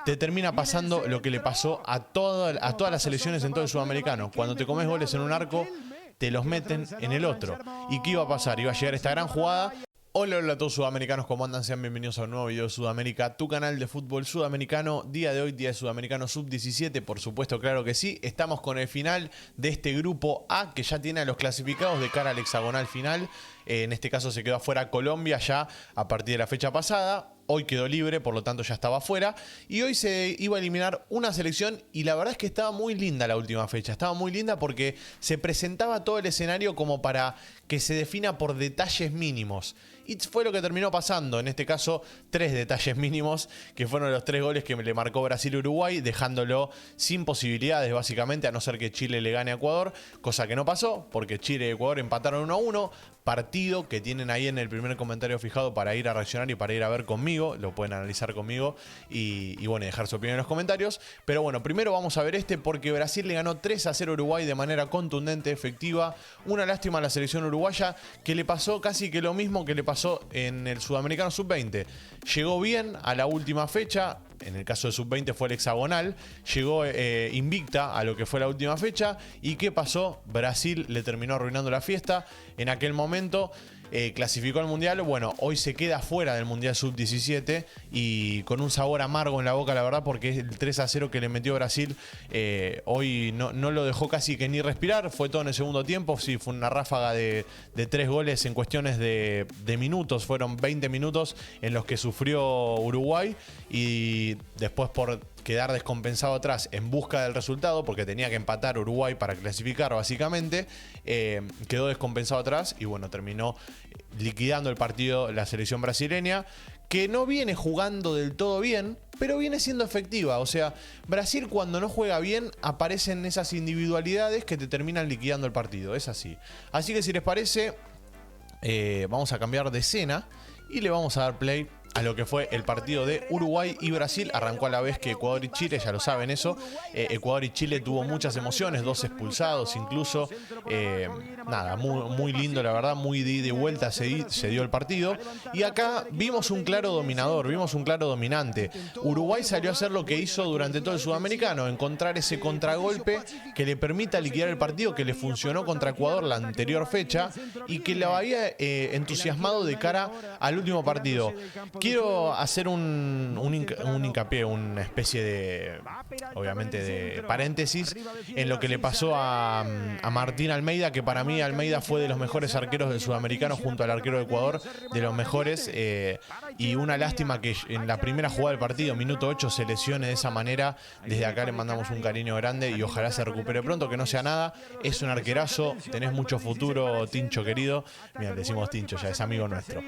te termina pasando lo que le pasó a todas las selecciones en todo el sudamericano. Cuando te comes goles en un arco, te los meten en el otro. ¿Y qué iba a pasar? Iba a llegar esta gran jugada. Hola, hola a todos sudamericanos, ¿cómo andan? Sean bienvenidos a un nuevo video de Sudamérica, tu canal de fútbol sudamericano. Día de hoy, día de Sudamericano Sub-17, por supuesto, claro que sí. Estamos con el final de este grupo A, que ya tiene a los clasificados de cara al hexagonal final. En este caso se quedó afuera Colombia ya a partir de la fecha pasada. Hoy quedó libre, por lo tanto ya estaba afuera. Y hoy se iba a eliminar una selección y la verdad es que estaba muy linda la última fecha. Estaba muy linda porque se presentaba todo el escenario como para que se defina por detalles mínimos. Y fue lo que terminó pasando. En este caso, 3 detalles mínimos, que fueron los 3 goles que le marcó Brasil a Uruguay, dejándolo sin posibilidades básicamente, a no ser que Chile le gane a Ecuador. Cosa que no pasó, porque Chile y Ecuador empataron 1-1. Partido que tienen ahí en el primer comentario fijado para ir a reaccionar y para ir a ver conmigo. Lo pueden analizar conmigo y bueno, dejar su opinión en los comentarios. Pero bueno, primero vamos a ver este porque Brasil le ganó 3-0 a Uruguay de manera contundente, efectiva. Una lástima a la selección uruguaya, que le pasó casi que lo mismo que le pasó en el Sudamericano Sub-20. Llegó bien a la última fecha. En el caso de Sub-20 fue el hexagonal. Llegó invicta a lo que fue la última fecha. ¿Y qué pasó? Brasil le terminó arruinando la fiesta. En aquel momento clasificó al Mundial. Bueno, hoy se queda fuera del Mundial Sub-17 y con un sabor amargo en la boca, la verdad, porque el 3-0 que le metió Brasil hoy no lo dejó casi que ni respirar. Fue todo en el segundo tiempo. Sí, fue una ráfaga de 3 goles en cuestiones de minutos. Fueron 20 minutos en los que sufrió Uruguay y después por quedar descompensado atrás en busca del resultado, porque tenía que empatar Uruguay para clasificar básicamente, quedó descompensado atrás y bueno, terminó liquidando el partido la selección brasileña, que no viene jugando del todo bien, pero viene siendo efectiva. O sea, Brasil cuando no juega bien aparecen esas individualidades que te terminan liquidando el partido, es así. Así que si les parece, vamos a cambiar de escena y le vamos a dar play a lo que fue el partido de Uruguay y Brasil. Arrancó a la vez que Ecuador y Chile, ya lo saben eso. Ecuador y Chile tuvo muchas emociones, 2 expulsados incluso. Nada, muy lindo la verdad, muy de ida y vuelta se dio el partido. Y acá vimos un claro dominador, vimos un claro dominante. Uruguay salió a hacer lo que hizo durante todo el sudamericano, encontrar ese contragolpe que le permita liquidar el partido, que le funcionó contra Ecuador la anterior fecha y que lo había entusiasmado de cara al último partido. Quiero hacer un hincapié, una especie de, obviamente, de paréntesis en lo que le pasó a Martín Almeida, que para mí Almeida fue de los mejores arqueros del sudamericano junto al arquero de Ecuador, de los mejores, y una lástima que en la primera jugada del partido, minuto 8, se lesione de esa manera. Desde acá le mandamos un cariño grande y ojalá se recupere pronto, que no sea nada. Es un arquerazo, tenés mucho futuro, Tincho querido. Mira, le decimos Tincho, ya es amigo nuestro.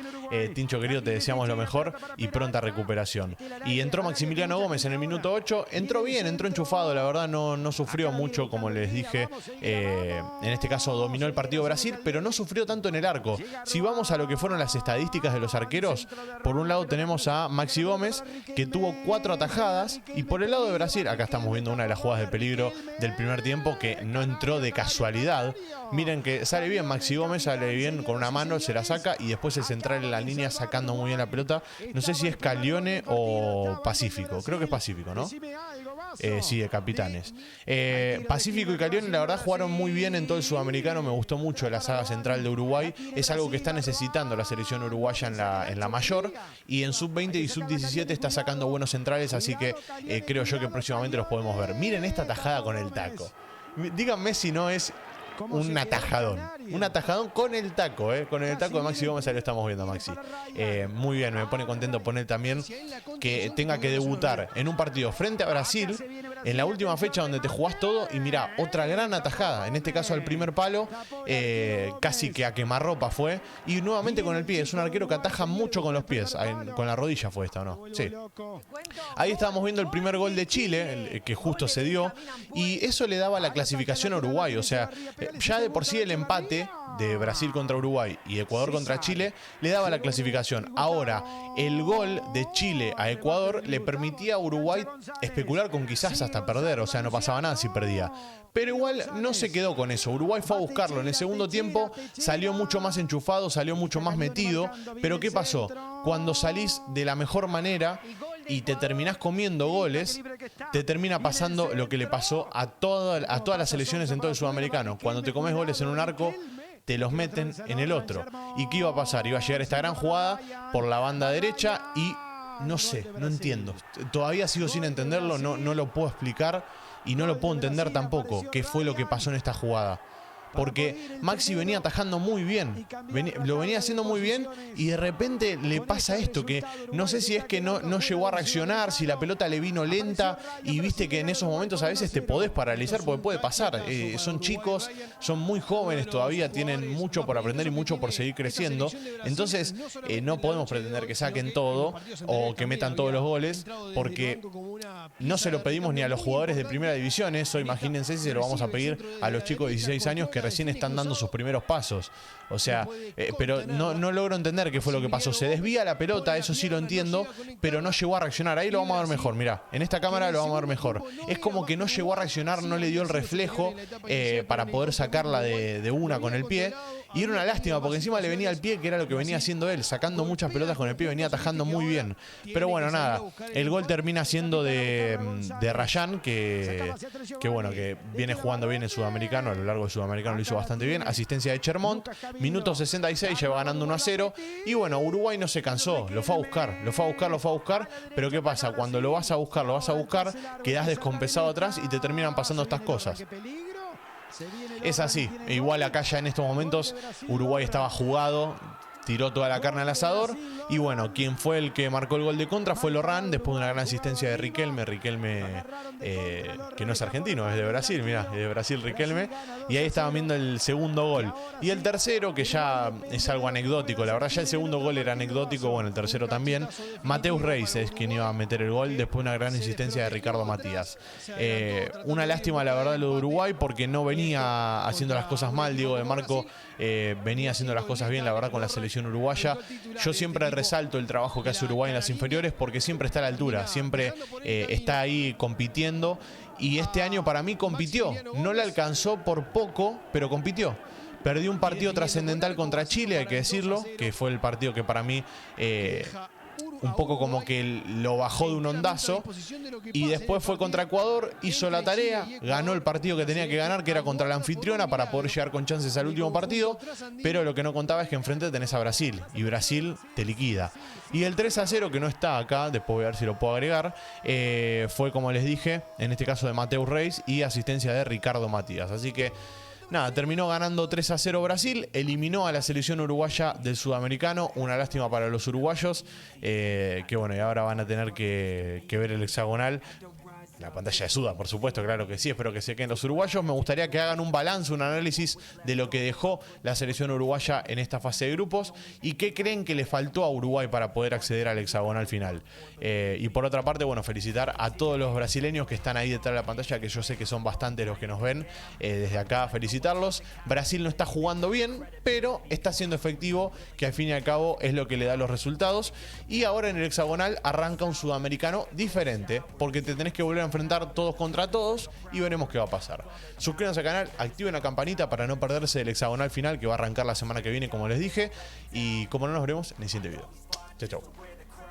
Tincho querido, te deseamos lo mejor y pronta recuperación. Y entró Maximiliano Gómez en el minuto 8, entró bien, entró enchufado, la verdad no sufrió mucho, como les dije. En este caso dominó el partido Brasil, pero no sufrió tanto en el arco. Si vamos a lo que fueron las estadísticas de los arqueros, por un lado tenemos a Maxi Gómez, que tuvo 4 atajadas, y por el lado de Brasil, acá estamos viendo una de las jugadas de peligro del primer tiempo, que no entró de casualidad. Miren que sale bien Maxi Gómez, sale bien con una mano, se la saca, y después el central en la línea sacando muy bien la pelota. No sé si es Calione o Pacífico. Creo que es Pacífico, ¿no? Sí, de Capitanes. Pacífico y Calione, la verdad, jugaron muy bien en todo el sudamericano. Me gustó mucho la saga central de Uruguay. Es algo que está necesitando la selección uruguaya en la mayor. Y en Sub-20 y Sub-17 está sacando buenos centrales. Así que creo yo que próximamente los podemos ver. Miren esta tajada con el taco. Díganme si no es un atajadón. Un atajadón con el taco, con el taco de Maxi Gómez. Ahí lo estamos viendo a Maxi. Muy bien, me pone contento poner también que tenga que debutar en un partido frente a Brasil en la última fecha donde te jugás todo. Y mirá, otra gran atajada, en este caso al primer palo, casi que a quemarropa fue, y nuevamente con el pie. Es un arquero que ataja mucho con los pies. Con la rodilla fue esta, ¿o no? Sí. Ahí estábamos viendo el primer gol de Chile, que justo se dio, y eso le daba la clasificación a Uruguay. O sea, ya de por sí el empate de Brasil contra Uruguay y Ecuador contra Chile le daba la clasificación. Ahora, el gol de Chile a Ecuador le permitía a Uruguay especular con quizás hasta perder, o sea, no pasaba nada si perdía. Pero igual no se quedó con eso. Uruguay fue a buscarlo. En el segundo tiempo salió mucho más enchufado, salió mucho más metido. Pero ¿qué pasó? Cuando salís de la mejor manera, y te terminás comiendo goles, te termina pasando lo que le pasó a todas las selecciones en todo el sudamericano. Cuando te comes goles en un arco, te los meten en el otro. ¿Y qué iba a pasar? Iba a llegar esta gran jugada por la banda derecha y no sé, no entiendo. Todavía sigo sin entenderlo, no lo puedo explicar y no lo puedo entender tampoco qué fue lo que pasó en esta jugada. Porque Maxi venía atajando muy bien, lo venía haciendo muy bien y de repente le pasa esto, que no sé si es que no llegó a reaccionar, si la pelota le vino lenta y viste que en esos momentos a veces te podés paralizar porque puede pasar. Son chicos, son muy jóvenes todavía, tienen mucho por aprender y mucho por seguir creciendo. Entonces no podemos pretender que saquen todo o que metan todos los goles porque no se lo pedimos ni a los jugadores de primera división. Eso imagínense si se lo vamos a pedir a los chicos de 16 años que recién están dando sus primeros pasos. O sea, pero no logro entender qué fue lo que pasó. Se desvía la pelota, eso sí lo entiendo, pero no llegó a reaccionar. Ahí lo vamos a ver mejor, mirá. En esta cámara lo vamos a ver mejor. Es como que no llegó a reaccionar, no le dio el reflejo para poder sacarla de una con el pie. Y era una lástima, porque encima le venía al pie, que era lo que venía haciendo él, sacando muchas pelotas con el pie, venía atajando muy bien. Pero bueno, nada, el gol termina siendo de Rayán, que bueno, que viene jugando bien en Sudamericano, a lo largo de Sudamericano lo hizo bastante bien. Asistencia de Chermont, minuto 66, lleva ganando 1-0. Y bueno, Uruguay no se cansó, lo fue a buscar. Pero ¿qué pasa? Cuando lo vas a buscar, quedás descompensado atrás y te terminan pasando estas cosas. Es así, igual acá ya en estos momentos Uruguay estaba jugado, tiró toda la carne al asador y bueno, quien fue el que marcó el gol de contra fue Lorrán, después de una gran asistencia de Riquelme, que no es argentino, es de Brasil, mirá, es de Brasil Riquelme, y ahí estaban viendo el segundo gol. Y el tercero, que ya es algo anecdótico, la verdad ya el segundo gol era anecdótico, bueno, el tercero también. Mateus Reis es quien iba a meter el gol, después de una gran insistencia de Ricardo Matías. Una lástima la verdad lo de Uruguay, porque no venía haciendo las cosas mal. Diego de Marco venía haciendo las cosas bien, la verdad, con la selección uruguaya. Yo siempre resalto el trabajo que hace Uruguay en las inferiores, porque siempre está a la altura, siempre está ahí compitiendo, y este año para mí compitió, no le alcanzó por poco, pero compitió. Perdió un partido trascendental contra Chile, hay que decirlo, que fue el partido que para mí un poco como que lo bajó de un ondazo, y después fue contra Ecuador, hizo la tarea, ganó el partido que tenía que ganar, que era contra la anfitriona, para poder llegar con chances al último partido, pero lo que no contaba es que enfrente tenés a Brasil, y Brasil te liquida. Y el 3-0, que no está acá, después voy a ver si lo puedo agregar, fue, como les dije, en este caso de Mateus Reis y asistencia de Ricardo Matías. Así que nada, terminó ganando 3-0 Brasil, eliminó a la selección uruguaya del Sudamericano. Una lástima para los uruguayos, que bueno, y ahora van a tener que ver el hexagonal. La pantalla de Suda, por supuesto, claro que sí. Espero que se queden los uruguayos. Me gustaría que hagan un balance, un análisis de lo que dejó la selección uruguaya en esta fase de grupos y qué creen que le faltó a Uruguay para poder acceder al hexagonal final. Y por otra parte, bueno, felicitar a todos los brasileños que están ahí detrás de la pantalla, que yo sé que son bastantes los que nos ven. Desde acá, felicitarlos. Brasil no está jugando bien, pero está siendo efectivo, que al fin y al cabo es lo que le da los resultados. Y ahora en el hexagonal arranca un sudamericano diferente, porque te tenés que volver a enfrentar todos contra todos y veremos qué va a pasar. Suscríbanse al canal, activen la campanita para no perderse el hexagonal final, que va a arrancar la semana que viene, como les dije. Y como no, nos veremos en el siguiente video. Chau, chau.